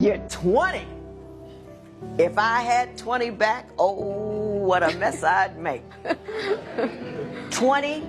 You're 20. If I had 20 back, oh, what a mess I'd make. 20.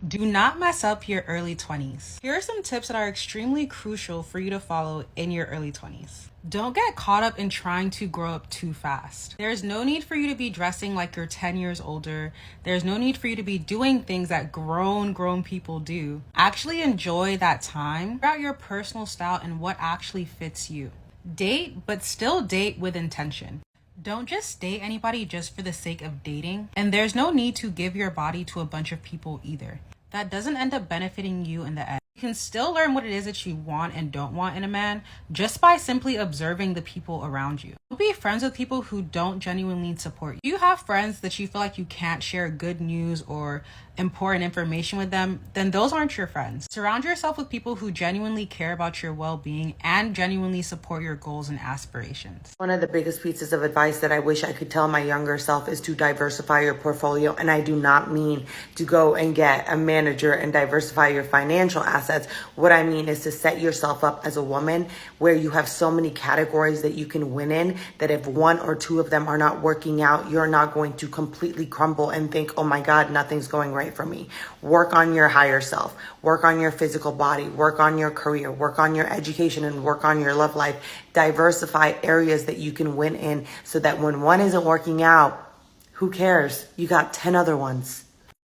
Do not mess up your early 20s. Here are some tips that are extremely crucial for you to follow in your early 20s. Don't get caught up in trying to grow up too fast. There's no need for you to be dressing like you're 10 years older. There's no need for you to be doing things that grown people do. Actually enjoy that time. Figure out your personal style and what actually fits you. Date, but still date with intention. Don't just date anybody just for the sake of dating. And there's no need to give your body to a bunch of people either. That doesn't end up benefiting you in the end. You can still learn what it is that you want and don't want in a man just by simply observing the people around you. Don't be friends with people who don't genuinely support you. If you have friends that you feel like you can't share good news or important information with them, then those aren't your friends. Surround yourself with people who genuinely care about your well-being and genuinely support your goals and aspirations. One of the biggest pieces of advice that I wish I could tell my younger self is to diversify your portfolio. And I do not mean to go and get a manager and diversify your financial assets. What I mean is to set yourself up as a woman where you have so many categories that you can win in that if one or two of them are not working out, you're not going to completely crumble and think, oh my God, nothing's going right for me. Work on your higher self, work on your physical body, work on your career, work on your education, and work on your love life. Diversify areas that you can win in so that when one isn't working out, who cares? You got 10 other ones.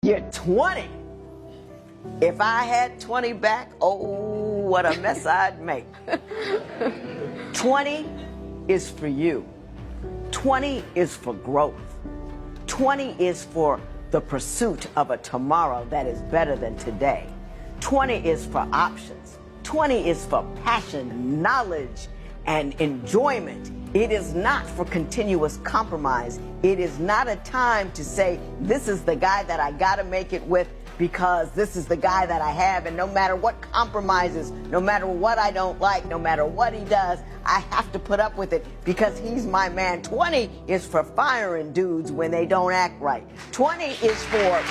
You're 20. If I had 20 back, oh, what a mess I'd make. 20 is for you. 20 is for growth. 20 is for the pursuit of a tomorrow that is better than today. 20 is for options. 20 is for passion, knowledge, and enjoyment. It is not for continuous compromise. It is not a time to say, this is the guy that I gotta make it with because this is the guy that I have, and no matter what compromises, no matter what I don't like, no matter what he does, I have to put up with it because he's my man. 20 is for firing dudes when they don't act right. 20 is for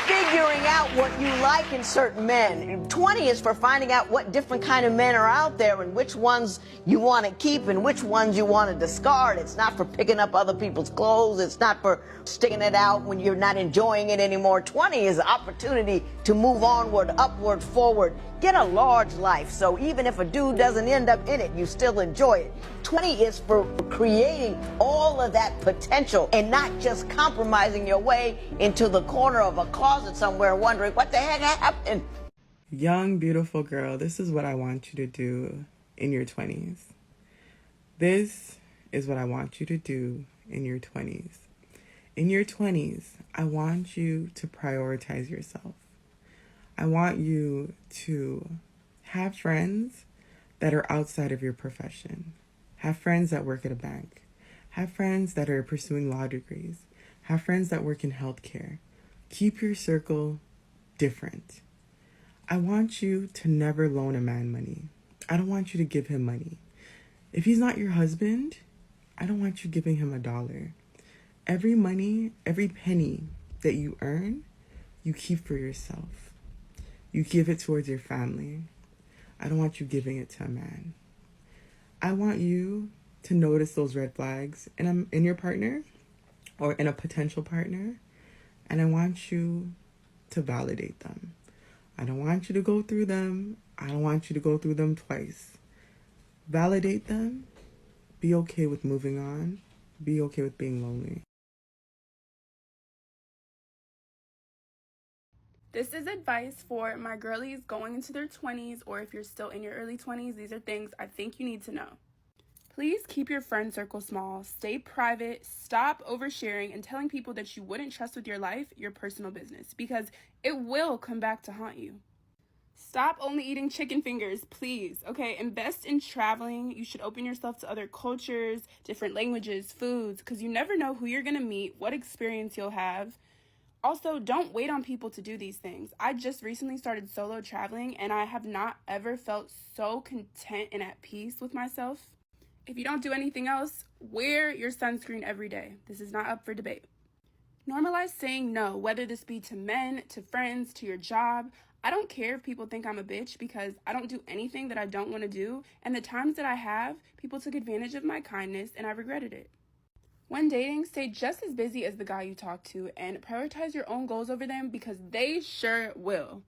figuring out what you like in certain men. 20 is for finding out what different kind of men are out there and which ones you want to keep and which ones you want to discard. It's not for picking up other people's clothes. It's not for sticking it out when you're not enjoying it anymore. 20 is an opportunity to move onward, upward, forward. Get a large life, so even if a dude doesn't end up in it, you still enjoy it. 20 is for creating all of that potential and not just compromising your way into the corner of a closet somewhere wondering what the heck happened. Young, beautiful girl, this is what I want you to do in your 20s. This is what I want you to do in your 20s. In your 20s, I want you to prioritize yourself. I want you to have friends that are outside of your profession. Have friends that work at a bank. Have friends that are pursuing law degrees. Have friends that work in healthcare. Keep your circle different. I want you to never loan a man money. I don't want you to give him money. If he's not your husband, I don't want you giving him $1. Every money, every penny that you earn, you keep for yourself. You give it towards your family. I don't want you giving it to a man. I want you to notice those red flags in your partner or in a potential partner, and I want you to validate them. I don't want you to go through them. I don't want you to go through them twice. Validate them. Be okay with moving on. Be okay with being lonely. This is advice for my girlies going into their 20s, or if you're still in your early 20s, these are things I think you need to know. Please keep your friend circle small, stay private, stop oversharing and telling people that you wouldn't trust with your life, your personal business, because it will come back to haunt you. Stop only eating chicken fingers, please, okay? Invest in traveling. You should open yourself to other cultures, different languages, foods, because you never know who you're going to meet, what experience you'll have. Also, don't wait on people to do these things. I just recently started solo traveling, and I have not ever felt so content and at peace with myself. If you don't do anything else, wear your sunscreen every day. This is not up for debate. Normalize saying no, whether this be to men, to friends, to your job. I don't care if people think I'm a bitch because I don't do anything that I don't want to do, and the times that I have, people took advantage of my kindness and I regretted it. When dating, stay just as busy as the guy you talk to and prioritize your own goals over them because they sure will.